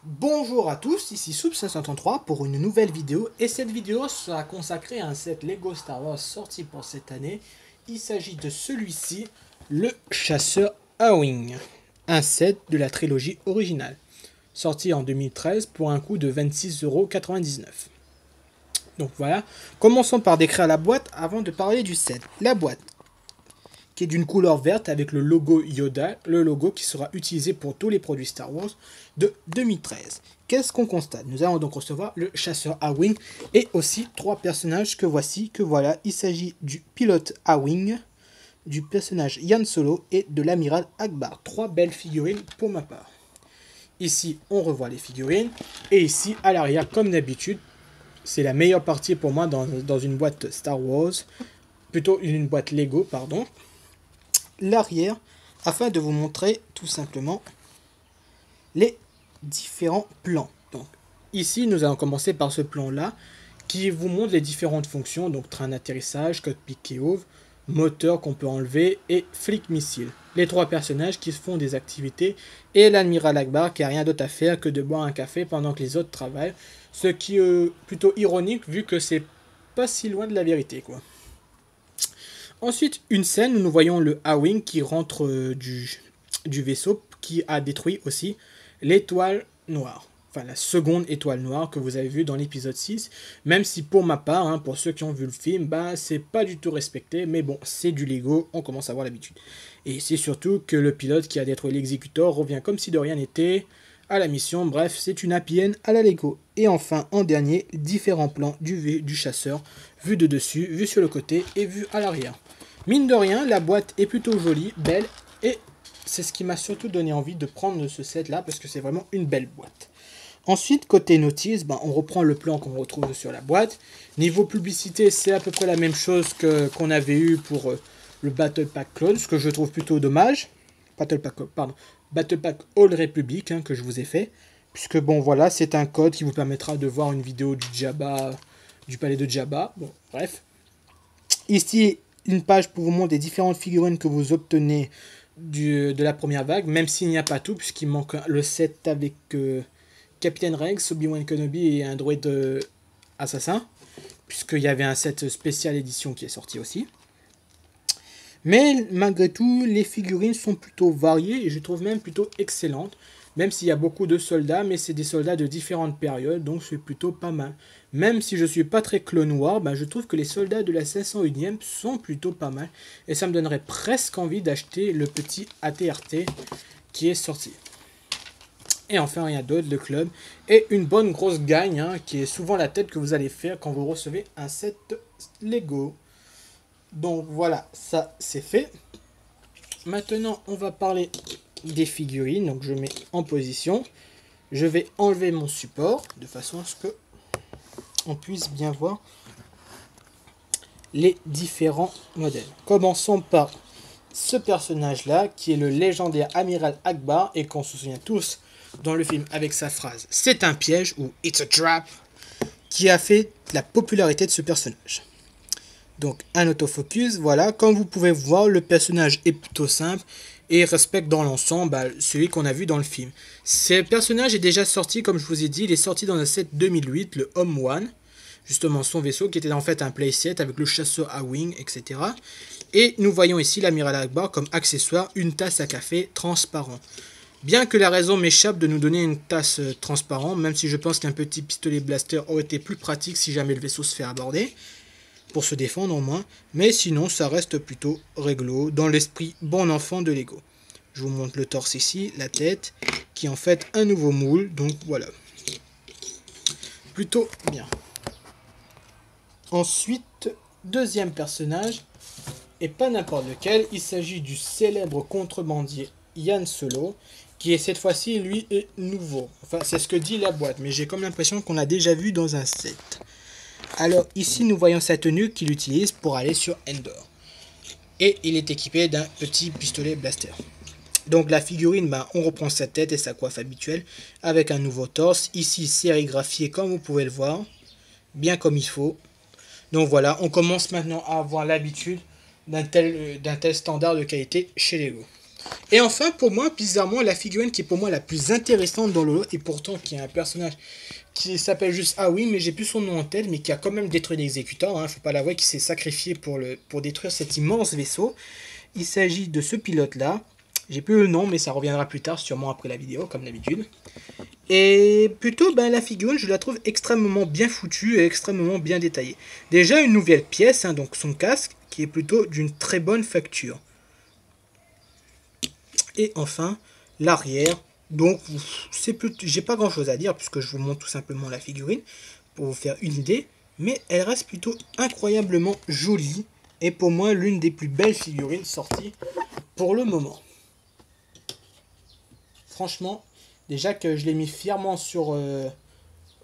Bonjour à tous, ici Soup533 pour une nouvelle vidéo et cette vidéo sera consacrée à un set Lego Star Wars sorti pour cette année. Il s'agit de celui-ci, le chasseur A-Wing, un set de la trilogie originale, sorti en 2013 pour un coût de 26,99 €. Donc voilà, commençons par décrire la boîte avant de parler du set. La boîte qui est d'une couleur verte avec le logo Yoda, le logo qui sera utilisé pour tous les produits Star Wars de 2013. Qu'est-ce qu'on constate? Nous allons donc recevoir le chasseur A-Wing et aussi trois personnages que voici, que voilà. Il s'agit du pilote A-Wing, du personnage Han Solo et de l'amiral Akbar. Trois belles figurines pour ma part. Ici, on revoit les figurines. Et ici, à l'arrière, comme d'habitude, c'est la meilleure partie pour moi dans une boîte Star Wars. Plutôt une boîte Lego, pardon. L'arrière, afin de vous montrer tout simplement les différents plans. Donc, ici, nous allons commencer par ce plan-là, qui vous montre les différentes fonctions, donc train d'atterrissage, cockpit qui ouvre, moteur qu'on peut enlever et flic missile. Les trois personnages qui font des activités et l'admiral Akbar qui a rien d'autre à faire que de boire un café pendant que les autres travaillent, ce qui est plutôt ironique vu que c'est pas si loin de la vérité, quoi. Ensuite, une scène où nous voyons le A-Wing qui rentre du vaisseau qui a détruit aussi l'étoile noire. Enfin, la seconde étoile noire que vous avez vue dans l'épisode 6. Même si pour ma part, hein, pour ceux qui ont vu le film, bah, c'est pas du tout respecté. Mais bon, c'est du Lego, on commence à avoir l'habitude. Et c'est surtout que le pilote qui a détruit l'exécuteur revient comme si de rien n'était à la mission. Bref, c'est une happy end à la Lego. Et enfin, en dernier, différents plans du chasseur, vu de dessus, vu sur le côté et vu à l'arrière. Mine de rien, la boîte est plutôt jolie, belle, et c'est ce qui m'a surtout donné envie de prendre ce set là, parce que c'est vraiment une belle boîte. Ensuite, côté notice, on reprend le plan qu'on retrouve sur la boîte. Niveau publicité, c'est à peu près la même chose qu'on avait eu pour le Battle Pack Clone, ce que je trouve plutôt dommage. Battle Pack All Republic, hein, que je vous ai fait. Puisque bon voilà, c'est un code qui vous permettra de voir une vidéo du Jabba, du palais de Jabba. Bon, bref. Ici, une page pour vous montrer les différentes figurines que vous obtenez de la première vague, même s'il n'y a pas tout, puisqu'il manque le set avec Captain Rex, Obi-Wan Kenobi et un droïde assassin, puisqu'il y avait un set spécial édition qui est sorti aussi. Mais malgré tout, les figurines sont plutôt variées et je trouve même plutôt excellentes. Même s'il y a beaucoup de soldats, mais c'est des soldats de différentes périodes, donc c'est plutôt pas mal. Même si je suis pas très Clone Wars, je trouve que les soldats de la 501e sont plutôt pas mal. Et ça me donnerait presque envie d'acheter le petit AT-RT qui est sorti. Et enfin, rien d'autre, le club. Et une bonne grosse gagne, hein, qui est souvent la tête que vous allez faire quand vous recevez un set Lego. Donc voilà, ça c'est fait. Maintenant, on va parler des figurines. Donc je mets en position. Je vais enlever mon support de façon à ce que on puisse bien voir les différents modèles. Commençons par ce personnage là qui est le légendaire amiral Akbar et qu'on se souvient tous dans le film avec sa phrase "c'est un piège" ou "it's a trap", qui a fait la popularité de ce personnage. Donc un autofocus, voilà, comme vous pouvez voir, le personnage est plutôt simple et respecte dans l'ensemble celui qu'on a vu dans le film. Ce personnage est déjà sorti, comme je vous ai dit, il est sorti dans un set 2008, le Home One, justement son vaisseau qui était en fait un playset avec le chasseur A-Wing, etc. Et nous voyons ici l'amiral Akbar comme accessoire, une tasse à café transparent. Bien que la raison m'échappe de nous donner une tasse transparente, même si je pense qu'un petit pistolet blaster aurait été plus pratique si jamais le vaisseau se fait aborder, pour se défendre au moins, mais sinon ça reste plutôt réglo, dans l'esprit bon enfant de Lego. Je vous montre le torse ici, la tête, qui est en fait un nouveau moule, donc voilà. Plutôt bien. Ensuite, deuxième personnage, et pas n'importe lequel, il s'agit du célèbre contrebandier Han Solo, qui est cette fois-ci, lui, est nouveau. Enfin, c'est ce que dit la boîte, mais j'ai comme l'impression qu'on l'a déjà vu dans un set. Alors ici nous voyons sa tenue qu'il utilise pour aller sur Endor. Et il est équipé d'un petit pistolet blaster. Donc la figurine, on reprend sa tête et sa coiffe habituelle avec un nouveau torse. Ici sérigraphié comme vous pouvez le voir. Bien comme il faut. Donc voilà, on commence maintenant à avoir l'habitude d'un tel standard de qualité chez Lego. Et enfin, pour moi, bizarrement, la figurine qui est pour moi la plus intéressante dans le lot, et pourtant qui est un personnage qui s'appelle juste Ah oui, mais j'ai plus son nom en tête, mais qui a quand même détruit l'exécuteur, hein, faut pas l'avouer, qui s'est sacrifié pour détruire cet immense vaisseau. Il s'agit de ce pilote-là. J'ai plus le nom, mais ça reviendra plus tard, sûrement après la vidéo, comme d'habitude. Et plutôt, ben, la figurine, je la trouve extrêmement bien foutue et extrêmement bien détaillée. Déjà, une nouvelle pièce, hein, donc son casque, qui est plutôt d'une très bonne facture. Et enfin, l'arrière. Donc, j'ai pas grand chose à dire, puisque je vous montre tout simplement la figurine, pour vous faire une idée. Mais elle reste plutôt incroyablement jolie, et pour moi, l'une des plus belles figurines sorties pour le moment. Franchement, déjà que je l'ai mis fièrement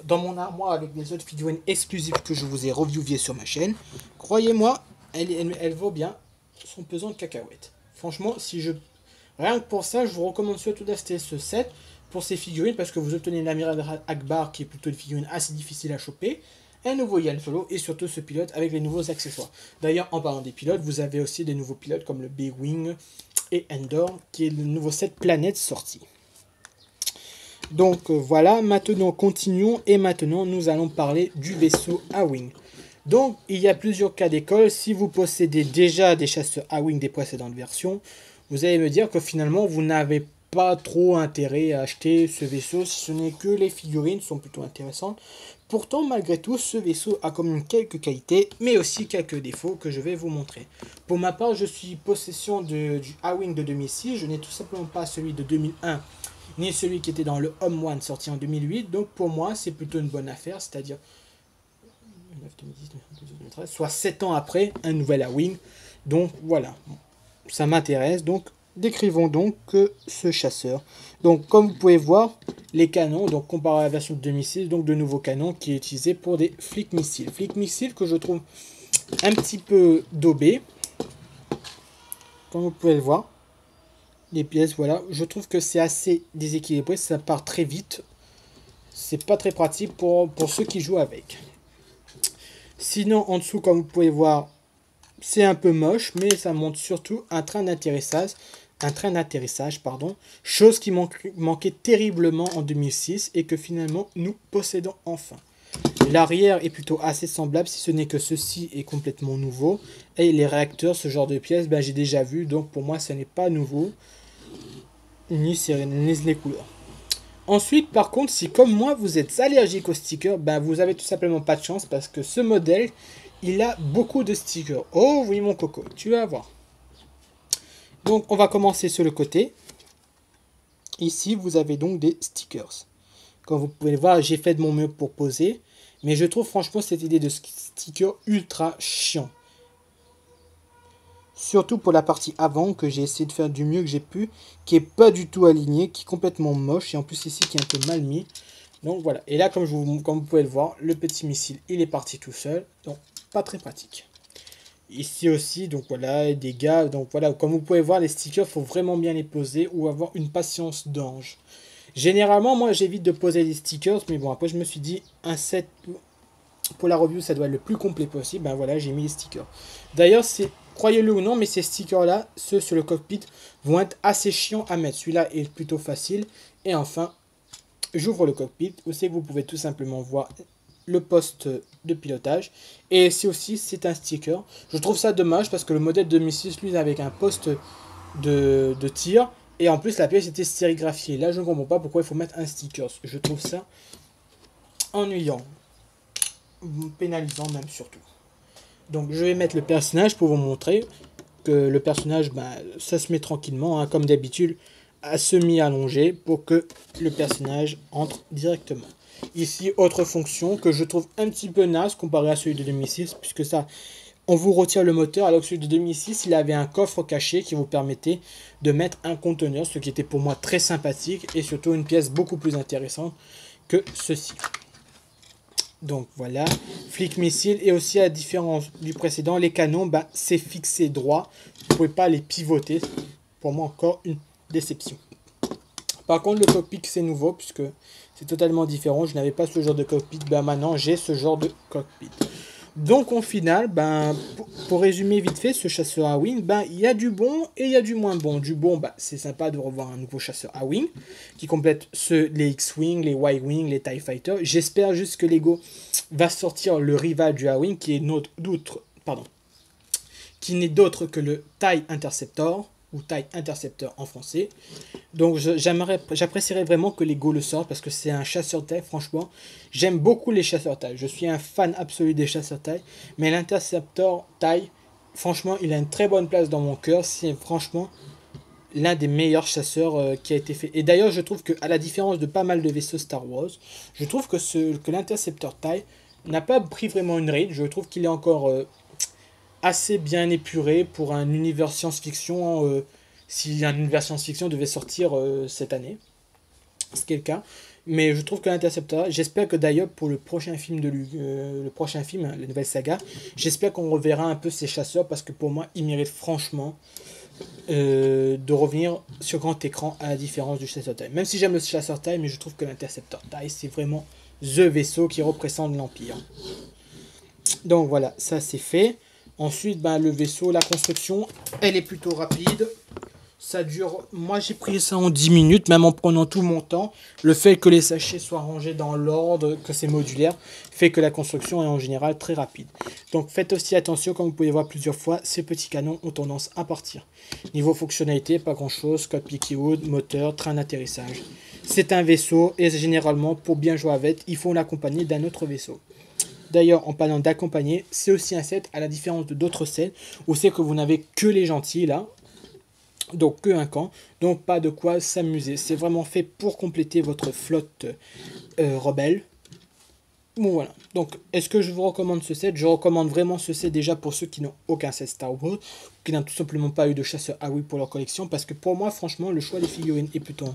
dans mon armoire avec des autres figurines exclusives que je vous ai reviewées sur ma chaîne. Croyez-moi, elle vaut bien son pesant de cacahuètes. Franchement, rien que pour ça, je vous recommande surtout d'acheter ce set pour ces figurines parce que vous obtenez l'amiral Akbar qui est plutôt une figurine assez difficile à choper, un nouveau Yann Solo et surtout ce pilote avec les nouveaux accessoires. D'ailleurs, en parlant des pilotes, vous avez aussi des nouveaux pilotes comme le B-Wing et Endor qui est le nouveau set planète sorti. Donc voilà, maintenant continuons et maintenant nous allons parler du vaisseau A-Wing. Donc il y a plusieurs cas d'école. Si vous possédez déjà des chasseurs A-Wing des précédentes versions, vous allez me dire que finalement vous n'avez pas trop intérêt à acheter ce vaisseau si ce n'est que les figurines sont plutôt intéressantes. Pourtant malgré tout ce vaisseau a quand même quelques qualités mais aussi quelques défauts que je vais vous montrer. Pour ma part je suis possession du A-Wing de 2006, je n'ai tout simplement pas celui de 2001 ni celui qui était dans le Home One sorti en 2008. Donc pour moi, c'est plutôt une bonne affaire, c'est-à-dire 2013, soit 7 ans après un nouvel A-Wing. Donc voilà, ça m'intéresse. Donc décrivons donc ce chasseur. Donc comme vous pouvez voir, les canons, donc comparé à la version de 2006, donc de nouveaux canons qui est utilisé pour des flics missiles. Flics missiles que je trouve un petit peu daubés, comme vous pouvez le voir. Les pièces, voilà, je trouve que c'est assez déséquilibré, ça part très vite. C'est pas très pratique pour ceux qui jouent avec. Sinon, en dessous, comme vous pouvez voir, c'est un peu moche, mais ça montre surtout un train d'atterrissage, pardon, chose qui manquait terriblement en 2006 et que finalement nous possédons enfin. L'arrière est plutôt assez semblable, si ce n'est que ceci est complètement nouveau. Et les réacteurs, ce genre de pièces, ben, j'ai déjà vu, donc pour moi, ce n'est pas nouveau. Ni les couleurs. Ensuite, par contre, si comme moi, vous êtes allergique aux stickers, ben, vous avez tout simplement pas de chance parce que ce modèle, il a beaucoup de stickers. Oh oui, mon coco, tu vas voir. Donc, on va commencer sur le côté. Ici, vous avez donc des stickers. Comme vous pouvez le voir, j'ai fait de mon mieux pour poser. Mais je trouve franchement cette idée de sticker ultra chiant. Surtout pour la partie avant que j'ai essayé de faire du mieux que j'ai pu. Qui est pas du tout aligné, qui est complètement moche. Et en plus ici qui est un peu mal mis. Donc voilà. Et là comme vous pouvez le voir, le petit missile il est parti tout seul. Donc pas très pratique. Ici aussi, donc voilà, des gars. Donc voilà, comme vous pouvez voir, les stickers, faut vraiment bien les poser ou avoir une patience d'ange. Généralement, moi, j'évite de poser des stickers, mais bon, après, je me suis dit, un set pour la review, ça doit être le plus complet possible. Ben voilà, j'ai mis les stickers. D'ailleurs, croyez-le ou non, mais ces stickers-là, ceux sur le cockpit, vont être assez chiants à mettre. Celui-là est plutôt facile. Et enfin, j'ouvre le cockpit. Vous savez que vous pouvez tout simplement voir le poste de pilotage. Et ici aussi, c'est un sticker. Je trouve ça dommage parce que le modèle 2006, lui, avec un poste de tir. Et en plus, la pièce était sérigraphiée. Là, je ne comprends pas pourquoi il faut mettre un sticker. Je trouve ça ennuyant. Pénalisant même surtout. Donc, je vais mettre le personnage pour vous montrer que le personnage, bah, ça se met tranquillement, hein, comme d'habitude, à semi-allongé pour que le personnage entre directement. Ici, autre fonction que je trouve un petit peu naze comparé à celui de 2006, puisque ça, on vous retire le moteur, alors que celui de 2006, il avait un coffre caché qui vous permettait de mettre un conteneur, ce qui était pour moi très sympathique, et surtout une pièce beaucoup plus intéressante que ceci. Donc voilà, flic missile, et aussi à la différence du précédent, les canons, bah, c'est fixé droit, vous ne pouvez pas les pivoter, pour moi encore une déception. Par contre, le cockpit, c'est nouveau, puisque c'est totalement différent. Je n'avais pas ce genre de cockpit. Ben maintenant, j'ai ce genre de cockpit. Donc au final, ben, pour résumer vite fait, ce chasseur à wing, ben, il y a du bon et il y a du moins bon. Du bon, ben, c'est sympa de revoir un nouveau chasseur à wing qui complète les X-Wing, les Y-Wing, les TIE Fighter. J'espère juste que Lego va sortir le rival du A-Wing qui n'est d'autre que le TIE Interceptor ou TIE Interceptor en français. Donc j'apprécierais vraiment que Lego le sorte parce que c'est un chasseur taille, franchement. J'aime beaucoup les chasseurs taille. Je suis un fan absolu des chasseurs taille. Mais l'Interceptor taille, franchement, il a une très bonne place dans mon cœur. C'est franchement l'un des meilleurs chasseurs qui a été fait. Et d'ailleurs, je trouve que à la différence de pas mal de vaisseaux Star Wars, je trouve que l'Interceptor taille n'a pas pris vraiment une ride. Je trouve qu'il est encore assez bien épuré pour un univers science-fiction. Si un univers science-fiction devait sortir cette année, ce qui est le cas. Mais je trouve que l'Interceptor, j'espère que d'ailleurs pour le prochain film le prochain film, la nouvelle saga, j'espère qu'on reverra un peu ces chasseurs parce que pour moi, ils méritent franchement de revenir sur grand écran à la différence du chasseur taille. Même si j'aime le chasseur taille, mais je trouve que l'Interceptor taille, c'est vraiment the vaisseau qui représente l'Empire. Donc voilà, ça c'est fait. Ensuite, ben, le vaisseau, la construction, elle est plutôt rapide. Ça dure, moi j'ai pris ça en 10 minutes, même en prenant tout mon temps. Le fait que les sachets soient rangés dans l'ordre, que c'est modulaire, fait que la construction est en général très rapide. Donc faites aussi attention, comme vous pouvez voir plusieurs fois, ces petits canons ont tendance à partir. Niveau fonctionnalité, pas grand chose, cockpit wood, moteur, train d'atterrissage. C'est un vaisseau et généralement pour bien jouer avec, il faut l'accompagner d'un autre vaisseau. D'ailleurs, en parlant d'accompagner, c'est aussi un set, à la différence de d'autres sets, où c'est que vous n'avez que les gentils là, donc que un camp, donc pas de quoi s'amuser. C'est vraiment fait pour compléter votre flotte rebelle. Bon voilà, donc est-ce que je vous recommande ce set? Je recommande vraiment ce set déjà pour ceux qui n'ont aucun set Star Wars, qui n'ont tout simplement pas eu de chasseur Aoi pour leur collection, parce que pour moi franchement le choix des figurines est plutôt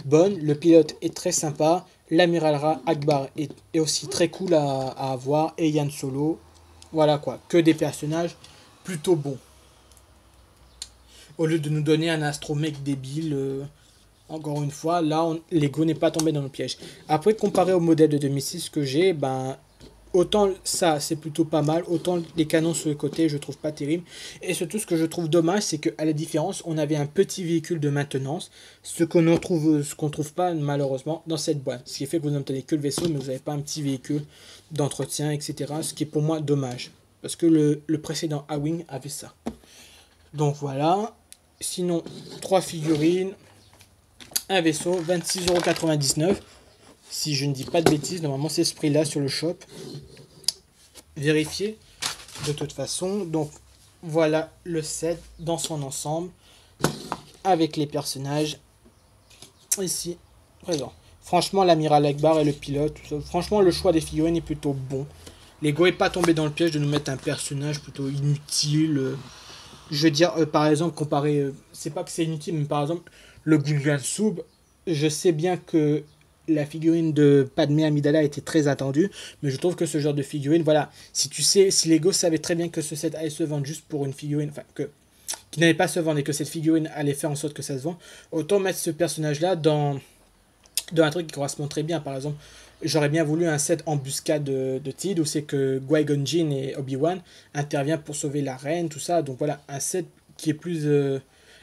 bon, le pilote est très sympa, l'amiral Akbar est aussi très cool à avoir, et Yann Solo, voilà quoi, que des personnages plutôt bons. Au lieu de nous donner un astromech débile, encore une fois, là, Lego n'est pas tombé dans le piège. Après, comparé au modèle de 2006 que j'ai, ben, autant ça, c'est plutôt pas mal, autant les canons sur le côté, je trouve pas terrible. Et surtout, ce que je trouve dommage, c'est qu'à la différence, on avait un petit véhicule de maintenance, ce qu'on trouve pas, malheureusement, dans cette boîte. Ce qui fait que vous n'obtenez que le vaisseau, mais vous n'avez pas un petit véhicule d'entretien, etc. Ce qui est pour moi dommage. Parce que le précédent A-Wing avait ça. Donc voilà. Sinon, 3 figurines, un vaisseau, 26,99 €. Si je ne dis pas de bêtises, normalement c'est ce prix-là sur le shop. Vérifiez de toute façon. Donc voilà le set dans son ensemble, avec les personnages ici présents. Franchement, l'amiral Akbar et le pilote, franchement le choix des figurines est plutôt bon. Lego n'est pas tombé dans le piège de nous mettre un personnage plutôt inutile. Je veux dire, par exemple, comparé, c'est pas que c'est inutile, mais par exemple, le Gungan Sub, je sais bien que la figurine de Padmé Amidala était très attendue, mais je trouve que ce genre de figurine, voilà, si Lego savait très bien que ce set allait se vendre juste pour une figurine, enfin, qui n'allait pas se vendre et que cette figurine allait faire en sorte que ça se vend, autant mettre ce personnage-là dans un truc qui correspond très bien. Par exemple, j'aurais bien voulu un set embuscade de Tid où c'est que Qui-Gon Jinn et Obi-Wan interviennent pour sauver la reine, tout ça. Donc voilà, un set qui est plus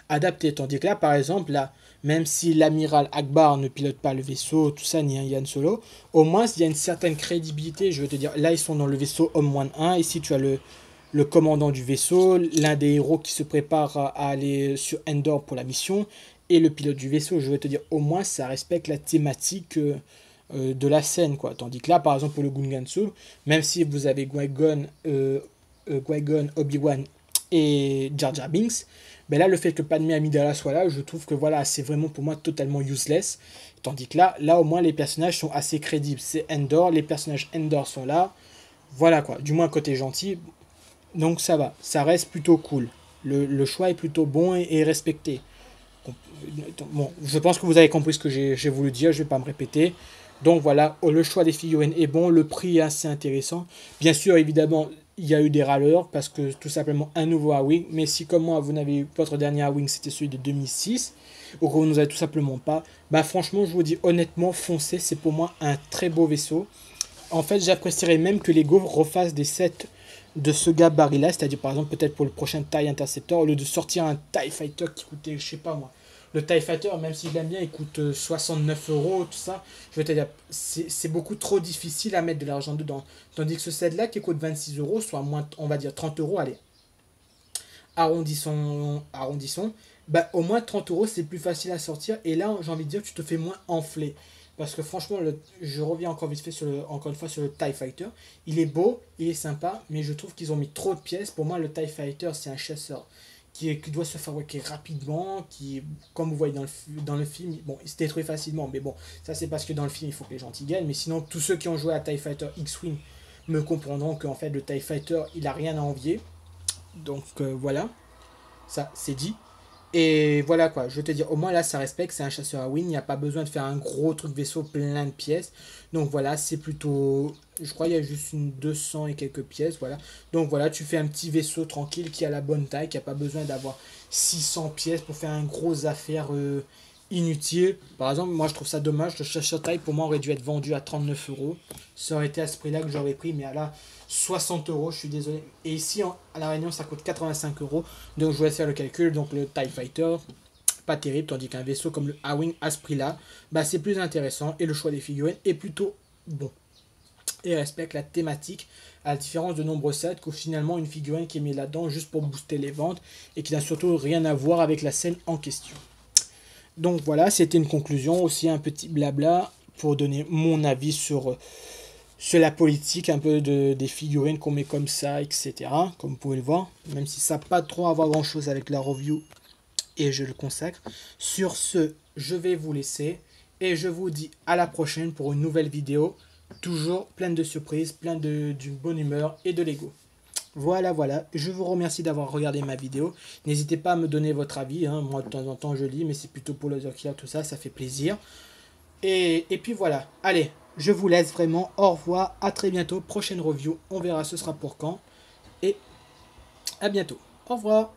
adapté. Tandis que là, par exemple, là, même si l'amiral Akbar ne pilote pas le vaisseau, tout ça, ni un Yann Solo, au moins il y a une certaine crédibilité. Je veux te dire, là, ils sont dans le vaisseau Homme 1. Ici, tu as le commandant du vaisseau, l'un des héros qui se prépare à aller sur Endor pour la mission, et le pilote du vaisseau. Je veux te dire, au moins, ça respecte la thématique de la scène, quoi. Tandis que là, par exemple, pour le Gungansu, même si vous avez Qui-Gon, Obi-Wan et Jar Jar Binks, ben là, le fait que Padmé Amidala soit là, je trouve que voilà, c'est vraiment pour moi totalement useless. Tandis que là, au moins, les personnages sont assez crédibles. C'est Endor, les personnages Endor sont là. Voilà, quoi. Du moins, côté gentil. Donc, ça va. Ça reste plutôt cool. Le choix est plutôt bon et respecté. Bon, je pense que vous avez compris ce que j'ai voulu dire, je ne vais pas me répéter. Donc voilà, le choix des figurines est bon, le prix est assez intéressant. Bien sûr, évidemment, il y a eu des râleurs parce que tout simplement un nouveau A-Wing. Mais si comme moi, vous n'avez eu votre dernier A-Wing, c'était celui de 2006, ou que vous nous avez tout simplement pas, bah franchement, je vous dis honnêtement, foncez, c'est pour moi un très beau vaisseau. En fait, j'apprécierais même que Lego refasse des sets de ce gabarit-là, c'est-à-dire par exemple peut-être pour le prochain TIE Interceptor, au lieu de sortir un TIE Fighter qui coûtait, je sais pas moi, le TIE Fighter, même si je l'aime bien, il coûte 69 euros, tout ça, je vais te dire, c'est beaucoup trop difficile à mettre de l'argent dedans. Tandis que ce set-là qui coûte 26 euros, soit moins, on va dire 30 euros, allez, arrondissons, bah, au moins 30 euros, c'est plus facile à sortir. Et là, j'ai envie de dire, tu te fais moins enfler. Parce que franchement, je reviens encore vite fait encore une fois sur le TIE Fighter. Il est beau, il est sympa, mais je trouve qu'ils ont mis trop de pièces. Pour moi, le TIE Fighter, c'est un chasseur qui doit se fabriquer rapidement, qui, comme vous voyez dans le film, bon, il se détruit facilement. Mais bon, ça c'est parce que dans le film, il faut que les gentils gagnent. Mais sinon, tous ceux qui ont joué à TIE Fighter X-Wing me comprendront qu'en fait, le TIE Fighter, il a rien à envier. Donc voilà, ça c'est dit. Et voilà quoi, je vais te dire, au moins là ça respecte, c'est un chasseur à win, il n'y a pas besoin de faire un gros truc vaisseau plein de pièces. Donc voilà, c'est plutôt, je crois qu'il y a juste une 200 et quelques pièces, voilà. Donc voilà, tu fais un petit vaisseau tranquille qui a la bonne taille, qui n'a pas besoin d'avoir 600 pièces pour faire un gros affaire inutile. Par exemple, moi je trouve ça dommage, le chasseur taille pour moi aurait dû être vendu à 39 euros. Ça aurait été à ce prix-là que j'aurais pris, mais là, 60 euros, je suis désolé. Et ici, à La Réunion, ça coûte 85 euros. Donc je vous laisse faire le calcul. Donc le TIE Fighter, pas terrible, tandis qu'un vaisseau comme le A-Wing à ce prix-là, bah, c'est plus intéressant et le choix des figurines est plutôt bon. Et respecte la thématique, à la différence de nombreux sets, que finalement une figurine qui est mise là-dedans juste pour booster les ventes et qui n'a surtout rien à voir avec la scène en question. Donc voilà, c'était une conclusion, aussi un petit blabla pour donner mon avis sur la politique un peu des figurines qu'on met comme ça, etc. Comme vous pouvez le voir, même si ça n'a pas trop à voir grand chose avec la review et je le consacre. Sur ce, je vais vous laisser et je vous dis à la prochaine pour une nouvelle vidéo, toujours pleine de surprises, pleine d'une bonne humeur et de Lego. Voilà, voilà, je vous remercie d'avoir regardé ma vidéo. N'hésitez pas à me donner votre avis, hein. Moi de temps en temps je lis, mais c'est plutôt pour le Zerkia, tout ça, ça fait plaisir. Et puis voilà, allez, je vous laisse vraiment, au revoir, à très bientôt, prochaine review, on verra ce sera pour quand, et à bientôt, au revoir.